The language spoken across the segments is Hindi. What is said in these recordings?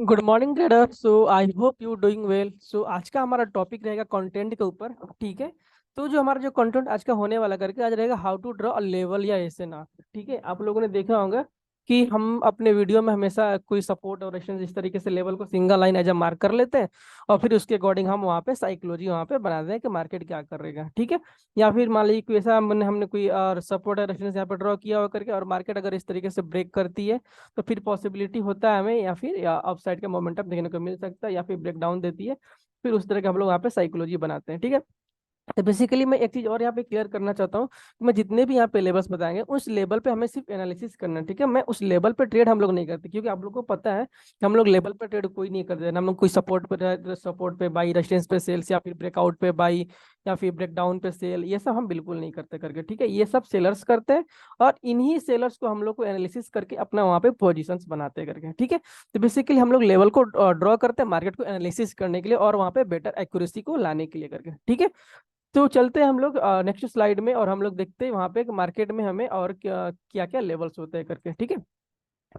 Good morning trader. So I hope you doing well. So आज का हमारा टॉपिक रहेगा कंटेंट के ऊपर। ठीक है। तो जो हमारा जो कंटेंट आज का होने वाला करके आज रहेगा how to draw a level या एसएनआर। ठीक है। आप लोगों ने देखा होगा कि हम अपने वीडियो में हमेशा कोई सपोर्ट और रेजिस्टेंस इस तरीके से लेवल को single line as a mark कर लेते हैं और फिर उसके अकॉर्डिंग हम वहाँ पे साइकोलॉजी वहाँ पे बना दें कि मार्केट क्या कर रहेगा। ठीक है। या फिर मान लीजिए कोई ऐसा हमने कोई और सपोर्ट और रेजिस्टेंस यहाँ पे ड्रॉ किया हुआ करके और मार्केट अगर इस तरीके से ब्रेक करती है तो फिर पॉसिबिलिटी होता है हमें या फिर या अपसाइड का मोमेंटम देखने को मिल सकता है या फिर ब्रेक डाउन देती है। फिर उस तरह के हम लोग यहाँ पे साइकोलॉजी बनाते हैं। ठीक है। तो बेसिकली मैं एक चीज और यहाँ पे क्लियर करना चाहता हूँ कि मैं जितने भी यहाँ पे लेबल्स बताएंगे उस लेवल पे हमें सिर्फ एनालिसिस करना है। ठीक है। मैं उस लेवल पे ट्रेड हम लोग नहीं करते क्योंकि आप लोग को पता है कि हम लोग लेवल पे ट्रेड कोई नहीं करते। हम लोग कोई सपोर्ट पे बाई, रेजिस्टेंस पे सेल्स या फिर ब्रेकआउट पे बाई या फिर ब्रेक डाउन पे सेल, ये सब हम बिल्कुल नहीं करते करके। ठीक है। ये सब सेलर्स करते हैं और इन्हीं सेलर्स को हम लोग को एनालिसिस करके अपना वहाँ पे पोजिशंस बनाते हैं करके। ठीक है। तो बेसिकली हम लोग लेवल को ड्रॉ करते हैं मार्केट को एनालिसिस करने के लिए और वहाँ पे बेटर एक्यूरेसी को लाने के लिए करके। ठीक है। तो चलते हैं हम लोग नेक्स्ट स्लाइड में और हम लोग देखते हैं वहां पे मार्केट में हमें और क्या क्या लेवल्स होते हैं करके। ठीक है।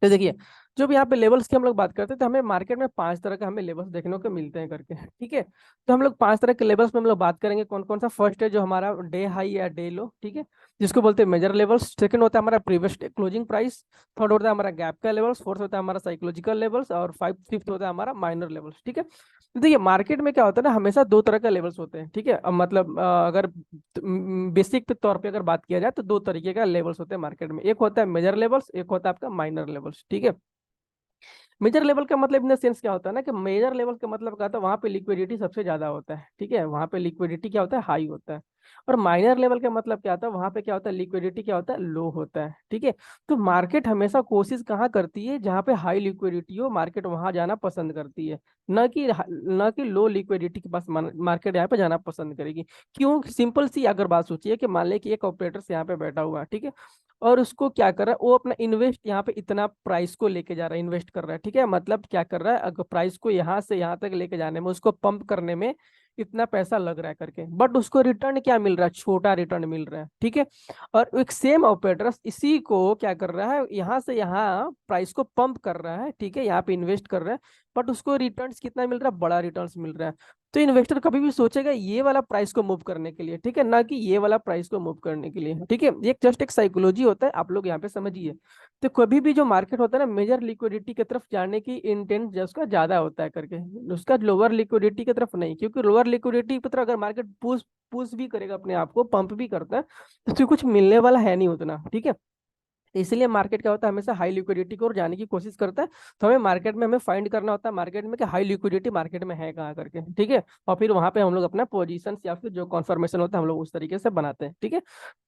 तो देखिए, जो भी यहाँ पे लेवल्स की हम लोग बात करते हैं तो हमें मार्केट में 5 तरह का हमें लेवल्स देखने को मिलते हैं करके। ठीक है। तो हम लोग 5 तरह के लेवल्स में हम लोग बात करेंगे कौन कौन सा। फर्स्ट है जो हमारा डे हाई या डे लो। ठीक है। जिसको बोलते हैं मेजर लेवल्स। सेकंड होता है हमारा प्रीवियस क्लोजिंग प्राइस। थर्ड होता है हमारा गैप का लेवल्स। फोर्थ होता है हमारा साइकोलॉजिकल लेवल्स और फिफ्थ होता है हमारा माइनर लेवल्स। ठीक है। तो देखिए, मार्केट में क्या होता है ना, हमेशा 2 तरह का लेवल्स होते हैं। ठीक है। अब मतलब अगर बेसिक पे तौर पे अगर बात किया जाए तो 2 तरीके का लेवल्स होते हैं मार्केट में। एक होता है मेजर लेवल्स, एक होता है आपका माइनर लेवल्स। ठीक है। मेजर लेवल का मतलब इन द सेंस क्या होता है ना कि मेजर लेवल का मतलब क्या होता है, वहां पे लिक्विडिटी सबसे ज्यादा होता है। ठीक है। वहां पे लिक्विडिटी क्या होता है, हाई होता है। और माइनर लेवल का मतलब क्या होता है, वहां पे क्या होता है, लिक्विडिटी क्या होता है, लो होता है। ठीक है। तो मार्केट हमेशा कोशिश कहाँ करती है, जहाँ पे हाई लिक्विडिटी हो मार्केट वहां जाना पसंद करती है। न कि लो लिक्विडिटी के पास मार्केट यहाँ पे जाना पसंद करेगी। क्यों? सिंपल सी अगर बात सोचिए कि मान ले कि एक ऑपरेटर यहाँ पे बैठा हुआ है। ठीक है। और उसको क्या कर रहा है, वो अपना इन्वेस्ट यहाँ पे इतना प्राइस को लेके जा रहा है, इन्वेस्ट कर रहा है। ठीक है। मतलब क्या कर रहा है, अगर प्राइस को यहाँ से यहाँ तक लेके जाने में, उसको पंप करने में इतना पैसा लग रहा है करके, बट उसको रिटर्न क्या मिल रहा है, छोटा रिटर्न मिल रहा है। ठीक है। और एक सेम ऑपरेटर इसी को क्या कर रहा है, यहाँ से यहाँ प्राइस को पंप कर रहा है। ठीक है। यहाँ पे इन्वेस्ट कर रहा है, बट उसको रिटर्न्स कितना मिल रहा है, बड़ा रिटर्न्स मिल रहा है। तो इन्वेस्टर कभी भी सोचेगा ये वाला प्राइस को मूव करने के लिए। ठीक है। ना कि ये वाला प्राइस को मूव करने के लिए। ठीक है। ये जस्ट एक साइकोलॉजी होता है, आप लोग यहाँ पे समझिए। तो कभी भी जो मार्केट होता है ना, मेजर लिक्विडिटी की तरफ जाने की इंटेंट उसका ज्यादा होता है करके, उसका लोअर लिक्विडिटी की तरफ नहीं। क्योंकि लोअर लिक्विडिटी की तरफ अगर मार्केट पुश पुश भी करेगा अपने आप को, पंप भी करता है, तो उससे कुछ मिलने वाला है नहीं उतना। ठीक है। इसलिए मार्केट क्या होता है, हमेशा हाई लिक्विडिटी की ओर जाने की कोशिश करता है। तो हमें मार्केट में हमें फाइंड करना होता है मार्केट में कि हाई लिक्विडिटी मार्केट में है कहाँ करके। ठीक है। और फिर वहां पे हम लोग अपना पोजीशन या फिर जो कॉन्फर्मेशन होता है हम लोग उस तरीके से बनाते हैं। ठीक है।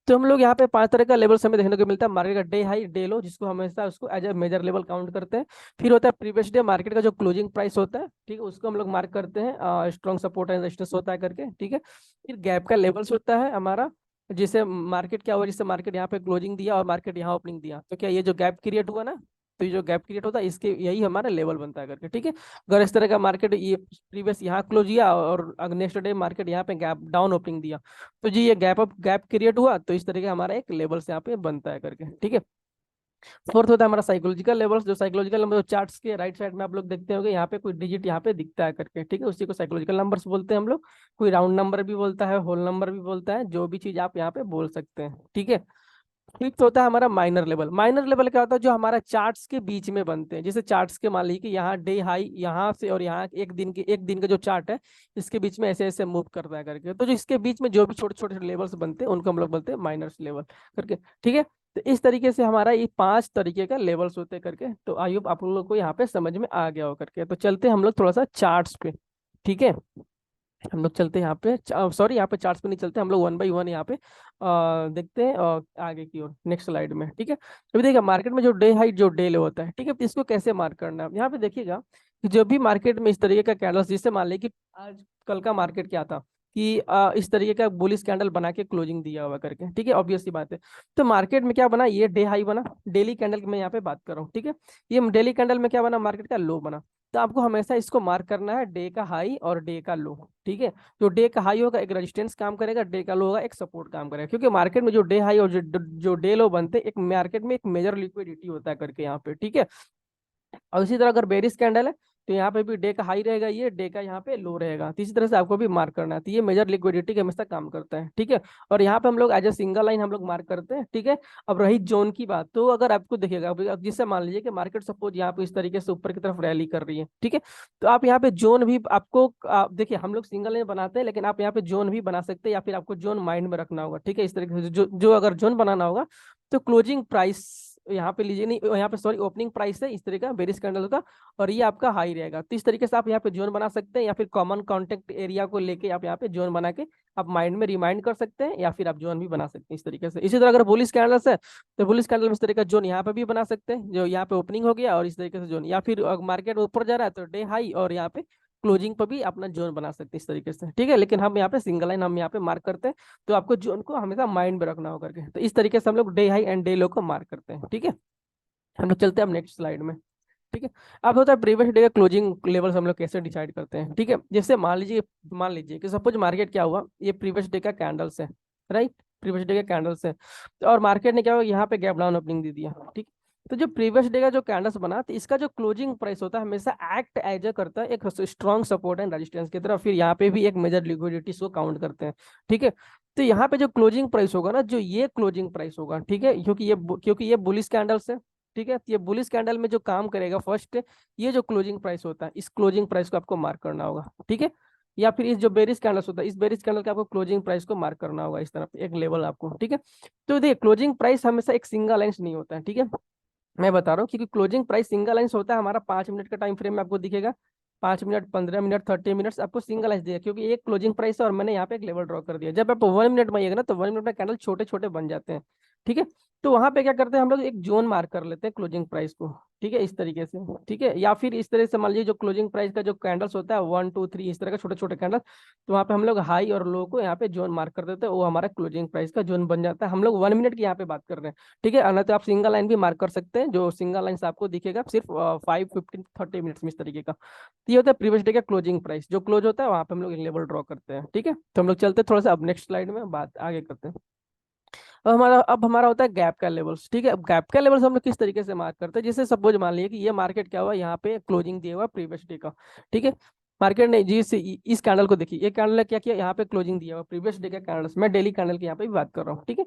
तो हम लोग यहाँ पे 5 तरह का लेवल हमें देखने को मिलता है मार्केट का। डे हाई, डे लो, जिसको हमेशा उसको as a major level count करते हैं। फिर होता है प्रीवियस डे मार्केट का जो क्लोजिंग प्राइस होता है। ठीक है। उसको हम लोग मार्क करते हैं, स्ट्रॉन्ग सपोर्ट एंड रेजिस्टेंस होता है करके। ठीक है। फिर गैप का लेवल्स होता है हमारा, जिसे मार्केट क्या हुआ, जिससे मार्केट यहाँ पे क्लोजिंग दिया और मार्केट यहाँ ओपनिंग दिया, तो क्या ये जो गैप क्रिएट हुआ ना, तो ये जो गैप क्रिएट होता है इसके यही हमारा लेवल बनता है करके। ठीक है। अगर इस तरह का मार्केट ये प्रीवियस यहाँ क्लोज किया और नेक्स्ट डे मार्केट यहाँ पे गैप डाउन ओपनिंग दिया, तो जी ये गैप क्रिएट हुआ, तो इस तरह का हमारा एक लेवल्स यहाँ पे बनता है करके। ठीक है। फोर्थ होता है हमारा साइकोलॉजिकल लेवल्स। जो साइकोलॉजिकल नंबर चार्ट्स के राइट साइड में आप लोग देखते होंगे, यहाँ पे कोई डिजिट यहाँ पे दिखता है करके। ठीक है। उसी को साइकोलॉजिकल नंबर्स बोलते हैं हम लोग। कोई राउंड नंबर भी बोलता है, होल नंबर भी बोलता है, जो भी चीज आप यहाँ पे बोल सकते हैं। ठीक है। फिफ्थ होता है हमारा माइनर लेवल। माइनर लेवल क्या होता है, जो हमारा चार्ट्स के बीच में बनते हैं। जैसे चार्ट्स के मान लीजिए कि यहाँ डे हाई यहाँ से और यहाँ एक दिन का जो चार्ट है, इसके बीच में ऐसे ऐसे मूव करता है करके, तो जो इसके बीच में जो भी छोटे छोटे लेवल्स बनते हैं उनको हम लोग बोलते हैं माइनर्स लेवल करके। ठीक है। तो इस तरीके से हमारा ये 5 तरीके का लेवल्स होते हैं करके। तो आई होप आप लोग को यहाँ पे समझ में आ गया हो करके। तो चलते हैं हम लोग थोड़ा सा चार्ट्स पे। ठीक है। हम लोग चलते हैं यहाँ पे, सॉरी यहाँ पे चार्ट्स पे नहीं चलते, हम लोग वन बाई वन यहाँ पे देखते हैं आगे की ओर नेक्स्ट स्लाइड में। ठीक है। अभी देखिए, मार्केट में जो डे हाई जो डे लो होता है, ठीक है, तो इसको कैसे मार्क करना है, यहाँ पे देखिएगा कि जब भी मार्केट में इस तरीके का कैंडल्स, जिससे मान ली कि आज कल का मार्केट क्या था कि इस तरीके का बुलिश कैंडल बना के क्लोजिंग दिया हुआ करके। ठीक है। ऑब्वियस सी बात है। तो मार्केट में क्या बना, ये डे हाई बना, डेली कैंडल की मैं यहाँ पे बात कर रहा हूँ। ठीक है। ये डेली कैंडल में क्या बना, मार्केट का लो बना। तो आपको हमेशा इसको मार्क करना है, डे का हाई और डे का लो। ठीक है। जो डे का हाई होगा एक रेजिस्टेंस काम करेगा, डे का लो होगा एक सपोर्ट काम करेगा। क्योंकि मार्केट में जो डे हाई और जो डे लो बनते हैं, एक मार्केट में एक मेजर लिक्विडिटी होता है करके यहाँ पे। ठीक है। और इसी तरह अगर बेरिश कैंडल है, तो यहाँ पे भी डे का हाई रहेगा, ये डे का यहाँ पे लो रहेगा। तो इसी तरह से आपको भी मार्क करना है। तो ये मेजर लिक्विडिटी के हमेशा काम करता है, ठीक है। और यहाँ पे हम लोग एज ए सिंगल लाइन हम लोग मार्क करते हैं, ठीक है। अब रही जोन की बात, तो अगर आपको देखिएगा अब जिससे मान लीजिए कि मार्केट सपोज यहाँ पे इस तरीके से ऊपर की तरफ रैली कर रही है, ठीक है। तो आप यहाँ पे जोन भी आपको देखिए हम लोग सिंगल लाइन बनाते हैं, लेकिन आप यहाँ पे जोन भी बना सकते हैं, या फिर आपको जोन माइंड में रखना होगा, ठीक है। इस तरीके से जो अगर जोन बनाना होगा तो क्लोजिंग प्राइस यहाँ पे लीजिए, नहीं यहाँ पे सॉरी ओपनिंग प्राइस है इस तरह का बेरिश कैंडल का, और ये आपका हाई रहेगा। तो इस तरीके से आप यहाँ पे जोन बना सकते हैं, या फिर कॉमन कॉन्टेक्ट एरिया को लेके आप यहाँ पे जोन बना के आप माइंड में रिमाइंड कर सकते हैं, या फिर आप जोन भी बना सकते हैं इस तरीके से। इसी तरह अगर बुलिश कैंडल्स है तो बुलिश कैंडल में इस तरह का जोन यहाँ पे भी बना सकते हैं, जो यहाँ पे ओपनिंग हो गया और इस तरीके से जोन, या फिर मार्केट ऊपर जा रहा है तो डे हाई और यहाँ पे क्लोजिंग पर भी अपना जोन बना सकते हैं इस तरीके से, ठीक है। लेकिन हम यहाँ पे सिंगल लाइन हम यहाँ पे मार्क करते हैं, तो आपको जोन को हमेशा माइंड में रखना होगा करके। तो इस तरीके से हम लोग डे हाई एंड डे लो को मार्क करते हैं, ठीक है। हम लोग चलते हैं अब नेक्स्ट स्लाइड में, ठीक है। अब होता है प्रीवियस डे का क्लोजिंग लेवल्स हम लोग कैसे डिसाइड करते हैं, ठीक है। जैसे मान लीजिए कि सपोज मार्केट क्या हुआ, ये प्रीवियस डे का कैंडल्स है, राइट। प्रीवियस डे का कैंडल्स है, और मार्केट ने क्या हुआ यहाँ पे गैप डाउन ओपनिंग दे दिया, ठीक। तो जो प्रीवियस डे का जो कैंडल्स बना, तो इसका जो क्लोजिंग प्राइस होता है हमेशा एक्ट एज करता है एक स्ट्रॉन्ग सपोर्ट एंड रेजिस्टेंस की तरफ, फिर यहाँ पे भी एक मेजर लिक्विडिटी को काउंट करते हैं, ठीक है। तो यहाँ पे जो क्लोजिंग प्राइस होगा ना, जो ये क्लोजिंग प्राइस होगा, ठीक है, क्योंकि ये बुलिश कैंडल्स है, ठीक है। तो ये बुलिश कैंडल में जो काम करेगा फर्स्ट, ये जो क्लोजिंग प्राइस होता है, इस क्लोजिंग प्राइस को आपको मार्क करना होगा, ठीक है। या फिर इस जो बेरिश कैंडल्स होता है, इस बेरिश कैंडल का आपको क्लोजिंग प्राइस को मार्क करना होगा इस तरफ एक लेवल आपको, ठीक है। तो देखिए क्लोजिंग प्राइस हमेशा एक सिंगल लाइन नहीं होता है, ठीक है। मैं बता रहा हूँ क्योंकि क्लोजिंग प्राइस सिंगल लाइन्स होता है हमारा 5 मिनट का टाइम फ्रेम में आपको दिखेगा, 5 मिनट, 15 मिनट, 30 मिनट आपको सिंगल लाइन्स दिया, क्योंकि एक क्लोजिंग प्राइस है और मैंने यहाँ पे एक लेवल ड्रॉ कर दिया। जब आप 1 मिनट में आइएगा ना, तो 1 मिनट में कैंडल छोटे छोटे बन जाते हैं, ठीक है। तो वहां पे क्या करते हैं हम लोग, एक जोन मार्क कर लेते हैं क्लोजिंग प्राइस को, ठीक है, इस तरीके से, ठीक है। या फिर इस तरह से मान लीजिए जो क्लोजिंग प्राइस का जो कैंडल्स होता है 1 2 3 इस तरह का छोटे छोटे कैंडल, तो वहाँ पे हम लोग हाई और लो को यहाँ पे जोन मार्क कर देते हैं, वो हमारा क्लोजिंग प्राइस का जोन बन जाता है। हम लोग 1 मिनट की यहाँ पे बात कर रहे हैं, ठीक है। अन्य तो आप सिंगल लाइन भी मार्क कर सकते हैं, जो सिंगल लाइन आपको दिखेगा सिर्फ 5 15 30 मिनट्स में इस तरीके का। तो ये होता है प्रीवियस डे का क्लोजिंग प्राइस, जो क्लोज होता है वहाँ पे हम लोग एक लेवल ड्रॉ करते हैं, ठीक है। तो हम लोग चलते हैं थोड़ा सा अब नेक्स्ट स्लाइड में बात आगे करते हैं। अब हमारा होता है गैप का लेवल्स, ठीक है। अब गैप का लेवल्स हम लोग किस तरीके से मार्क करते हैं, जैसे सपोज मान लीजिए कि ये मार्केट क्या हुआ, यहाँ पे क्लोजिंग दिया हुआ प्रीवियस डे का, ठीक है। मार्केट ने जी से इस कैंडल को देखिए, ये कैंडल ने क्या किया, यहाँ पे क्लोजिंग दिया हुआ प्रीवियस डे का कैंडल्स, मैं डेली कैंडल की यहाँ पे भी बात कर रहा हूँ, ठीक है।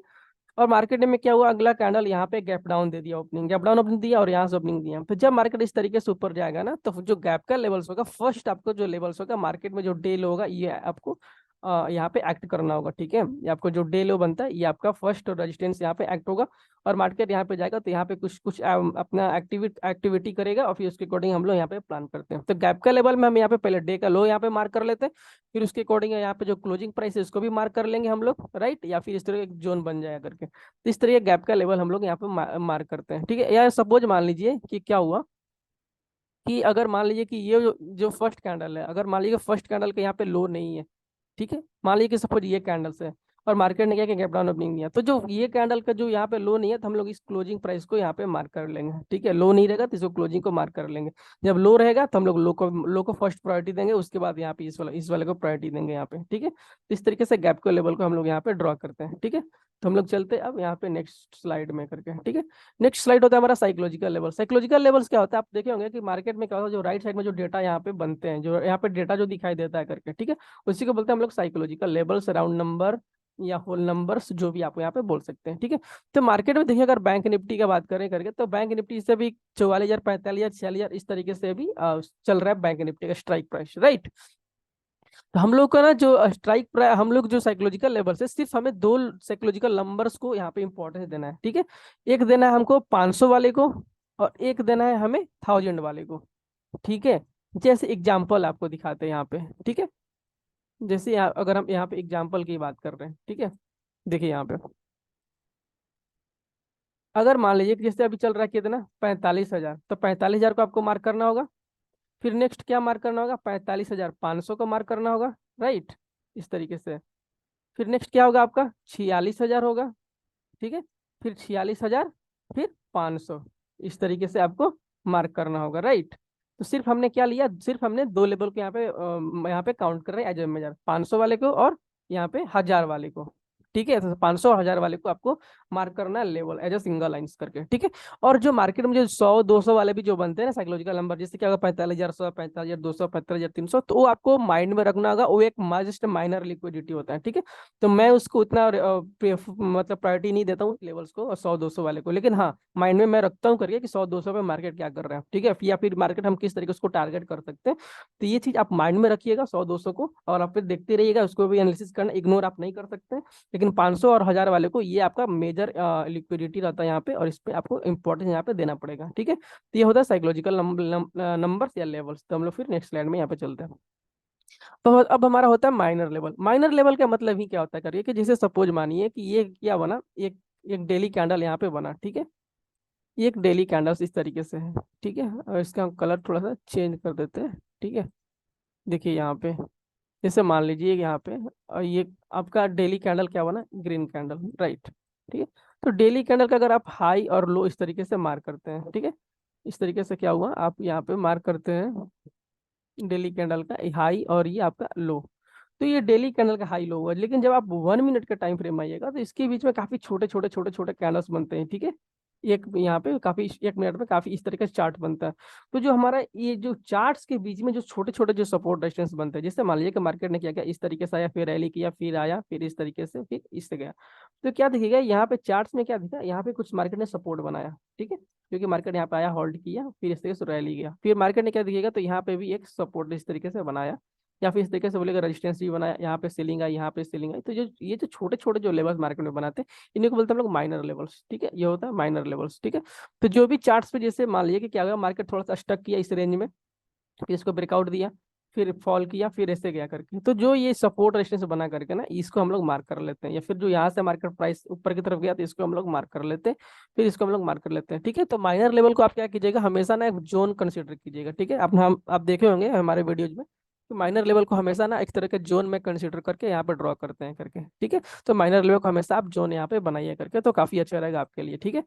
और मार्केट में क्या हुआ, अगला कैंडल यहाँ पे गैप डाउन दे दिया, ओपनिंग गैप डाउन ओपनिंग दिया और यहाँ से ओपनिंग दिया। तो जब मार्केट इस तरीके से ऊपर जाएगा ना, तो जो गैप का लेवल्स होगा, फर्स्ट आपको जो लेवल्स होगा मार्केट में जो डे लो होगा, ये आपको यहाँ पे एक्ट करना होगा, ठीक है। ये आपको जो डे लो बनता है, ये आपका फर्स्ट रेजिस्टेंस यहाँ पे एक्ट होगा, और मार्केट यहाँ पे जाएगा तो यहाँ पे कुछ कुछ अपना एक्टिविटी करेगा, और फिर उसके अकॉर्डिंग हम लोग यहाँ पे प्लान करते हैं। तो गैप का लेवल में हम यहाँ पे पहले डे का लो यहाँ पे मार्क कर लेते हैं, फिर उसके अकॉर्डिंग यहाँ पे जो क्लोजिंग प्राइस है उसको भी मार्क कर लेंगे हम लोग, राइट। या फिर इस तरह एक जोन बन जाएगा करके, तो इस तरह गैप का लेवल हम लोग यहाँ पे मार्क करते हैं, ठीक है। या सपोज मान लीजिए कि क्या हुआ, कि अगर मान लीजिए कि ये जो फर्स्ट कैंडल है, अगर मान लीजिए फर्स्ट कैंडल के यहाँ पे लो नहीं है, ठीक है। मान लीजिए कि सपोज ये कैंडल्स है और मार्केट ने क्या गैप डाउन ओपनिंग दिया, तो जो ये कैंडल का जो यहाँ पे लो नहीं है, तो हम लोग इस क्लोजिंग प्राइस को यहाँ पे मार्क कर लेंगे, ठीक है। लो नहीं रहेगा तो इसको क्लोजिंग को मार्क कर लेंगे। जब लो रहेगा तो हम लोग लो को फर्स्ट प्रायोरिटी देंगे, उसके बाद यहाँ पे इस वाले को प्रायोरिटी देंगे यहाँ पे, ठीक है। तो इस तरीके से गैप के लेवल को हम लोग यहाँ पे ड्रॉ करते हैं, ठीक है। तो हम लोग चलते हैं अब यहाँ पे नेक्स्ट स्लाइड में करके, ठीक है। नेक्स्ट स्लाइड होता है हमारा साइकोलॉजिकल लेवल। साइकोलॉजिकल लेवल्स क्या होता है, आप देखे होंगे कि मार्केट में क्या होता है, जो राइट साइड में जो डेटा यहाँ पे बनते हैं, जो यहाँ पे डेटा जो दिखाई देता है करके, ठीक है, उसी को बोलते हैं हम लोग साइकोलॉजिकल लेवल्स, राउंड नंबर या होल नंबर्स, जो भी आप यहाँ पे बोल सकते हैं, ठीक है। तो मार्केट में देखिए, अगर बैंक निफ्टी का बात करें करके, तो बैंक निफ्टी से भी 44,000, 45,000, 46,000 इस तरीके से भी चल रहा है बैंक निफ्टी का स्ट्राइक प्राइस, राइट। तो हम लोग का ना जो स्ट्राइक प्राइस, हम लोग जो साइकोलॉजिकल लेवल से सिर्फ हमें दो साइकोलॉजिकल नंबर्स को यहाँ पे इंपॉर्टेंस देना है, ठीक है। एक देना है हमको 500 वाले को, और एक देना है हमें 1000 वाले को, ठीक है। जैसे एग्जाम्पल आपको दिखाते हैं यहाँ पे, ठीक है। जैसे अगर हम यहाँ पे एग्जाम्पल की बात कर रहे हैं, ठीक है, देखिए यहाँ पे अगर मान लीजिए कि जैसे अभी चल रहा है कितना 45,000, तो 45,000 को आपको मार्क करना होगा। फिर नेक्स्ट क्या मार्क करना होगा, 45,500 को मार्क करना होगा, राइट, इस तरीके से। फिर नेक्स्ट क्या होगा आपका, 46,000 होगा, ठीक है। फिर 46,000, फिर 500, इस तरीके से आपको मार्क करना होगा, राइट। तो सिर्फ हमने क्या लिया, सिर्फ हमने दो लेवल को यहाँ पे काउंट कर रहे हैं एज ए मेजर, 500 वाले को और यहाँ पे 1000 वाले को, ठीक है। तो 500 और 1000 वाले को आपको मार्क करना है level as a single lines करके, ठीक है। और जो मार्केट में जो 100 200 वाले भी जो बनते हैं ना साइकोलॉजिकल नंबर, जैसे क्या होगा 45,100, 45,200, 45,300, तो वो आपको माइंड में रखना होगा, वो एक जस्ट माइनर लिक्विडिटी होता है, ठीक है। तो मैं उसको उतना मतलब प्रायोरिटी नहीं देता हूँ लेवल्स को और 100 200 वाले को, लेकिन हाँ माइंड में मैं रखता हूँ करके कि 100 200 पे मार्केट क्या कर रहा है, ठीक है, या फिर मार्केट हम किस तरीके से उसको टारगेट कर सकते हैं। तो ये चीज आप माइंड में रखिएगा 100 200 को, और आप फिर देखते रहिएगा, उसको भी एनालिसिस करना, इग्नोर आप नहीं कर सकते। लेकिन 500 और 1000 वाले को ये आपका मेजर लिक्विडिटी रहता है यहाँ पे, और इस पे आपको इंपॉर्टेंस यहाँ पे देना पड़ेगा, ठीक है। तो ये होता है साइकोलॉजिकल नंबर्स या लेवल्स। तो हम लोग फिर नेक्स्ट स्लाइड में यहाँ पे चलते हैं। तो अब हमारा होता है माइनर लेवल। माइनर लेवल का मतलब ही क्या होता है करिए, कि जैसे सपोज मानिए कि ये क्या बना, एक एक डेली कैंडल यहाँ पे बना, ठीक है। ये एक डेली कैंडल्स इस तरीके से है, ठीक है। और इसका हम कलर थोड़ा सा चेंज कर देते हैं, ठीक है। देखिए यहाँ पे, जैसे मान लीजिए यहाँ पे, और ये आपका डेली कैंडल क्या बना, ग्रीन कैंडल, राइट, ठीक है। तो डेली कैंडल का अगर आप हाई और लो इस तरीके से मार्क करते हैं, ठीक है, इस तरीके से क्या हुआ, आप यहाँ पे मार्क करते हैं डेली कैंडल का हाई और ये आपका लो। तो ये डेली कैंडल का हाई लो हुआ, लेकिन जब आप 1 मिनट का टाइम फ्रेम आइएगा तो इसके बीच में काफी छोटे छोटे छोटे छोटे कैंडल्स बनते हैं, ठीक है। एक यहाँ पे काफी 1 मिनट में काफी इस तरीके से चार्ट बनता है। तो जो हमारा ये जो चार्ट्स के बीच में जो छोटे छोटे जो सपोर्ट रेजिस्टेंस बनते हैं, जैसे मान लीजिए कि मार्केट ने क्या किया, इस तरीके से आया, फिर रैली किया, फिर आया, फिर इस तरीके से, फिर इससे गया। तो क्या दिखेगा यहाँ पे चार्ट्स में, क्या दिखा, यहाँ पे कुछ मार्केट ने सपोर्ट बनाया, ठीक है, क्योंकि मार्केट यहाँ पे आया, होल्ड किया, फिर इस तरीके से रैली गया, फिर मार्केट ने क्या दिखेगा, तो यहाँ पे भी एक सपोर्ट इस तरीके से बनाया, या फिर इस तरीके से बोलेगा रेजिस्टेंस भी बनाया, यहाँ पे सेलिंग आई, यहाँ पे सेलिंग आई। तो जो ये जो छोटे छोटे जो लेवल्स मार्केट में बनाते हैं, इन्हीं को बोलते हैं हम लोग माइनर लेवल्स, ठीक है। ये होता है माइनर लेवल्स, ठीक है। तो जो भी चार्ट्स पे जैसे मान लीजिए कि क्या हुआ, मार्केट थोड़ा सा स्टक किया इस रेंज में, फिर इसको ब्रेकआउट दिया, फिर फॉल किया, फिर ऐसे गया करके, तो जो ये सपोर्ट रेजिस्टेंस बना करके ना, इसको हम लोग मार्क कर लेते हैं। या फिर जो यहाँ से मार्केट प्राइस ऊपर की तरफ गया, तो इसको हम लोग मार्क कर लेते हैं, फिर इसको हम लोग मार्क कर लेते हैं, ठीक है। तो माइनर लेवल को आप क्या कीजिएगा, हमेशा ना एक जोन कंसिडर कीजिएगा, ठीक है। हम आप देखे होंगे हमारे वीडियोज में, तो माइनर लेवल को हमेशा ना एक तरह के जोन में कंसिडर करके यहाँ पे ड्रॉ करते हैं करके, ठीक है। तो माइनर लेवल को हमेशा आप जोन यहाँ पे बनाइए करके, तो काफी अच्छा रहेगा आपके लिए, ठीक है।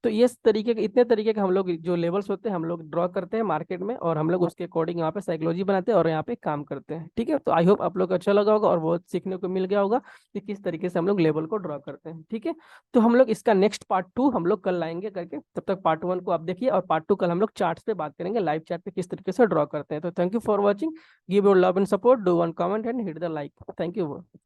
तो ये तरीके के, इतने तरीके के हम लोग जो लेवल्स होते हैं हम लोग ड्रॉ करते हैं मार्केट में, और हम लोग उसके अकॉर्डिंग यहाँ पे साइकोलॉजी बनाते हैं और यहाँ पे काम करते हैं, ठीक है। तो आई होप आप लोग को अच्छा लगा होगा और बहुत सीखने को मिल गया होगा कि किस तरीके से हम लोग लेवल को ड्रॉ करते हैं, ठीक है। तो हम लोग इसका नेक्स्ट पार्ट 2 हम लोग कल लाएंगे करके, तब तक पार्ट 1 को आप देखिए, और पार्ट 2 कल हम लोग चार्ट्स पे बात करेंगे, लाइव चार्ट पे किस तरीके से ड्रॉ करते हैं। तो thank you for watching, give your love and support, do one comment and hit the like, thank you.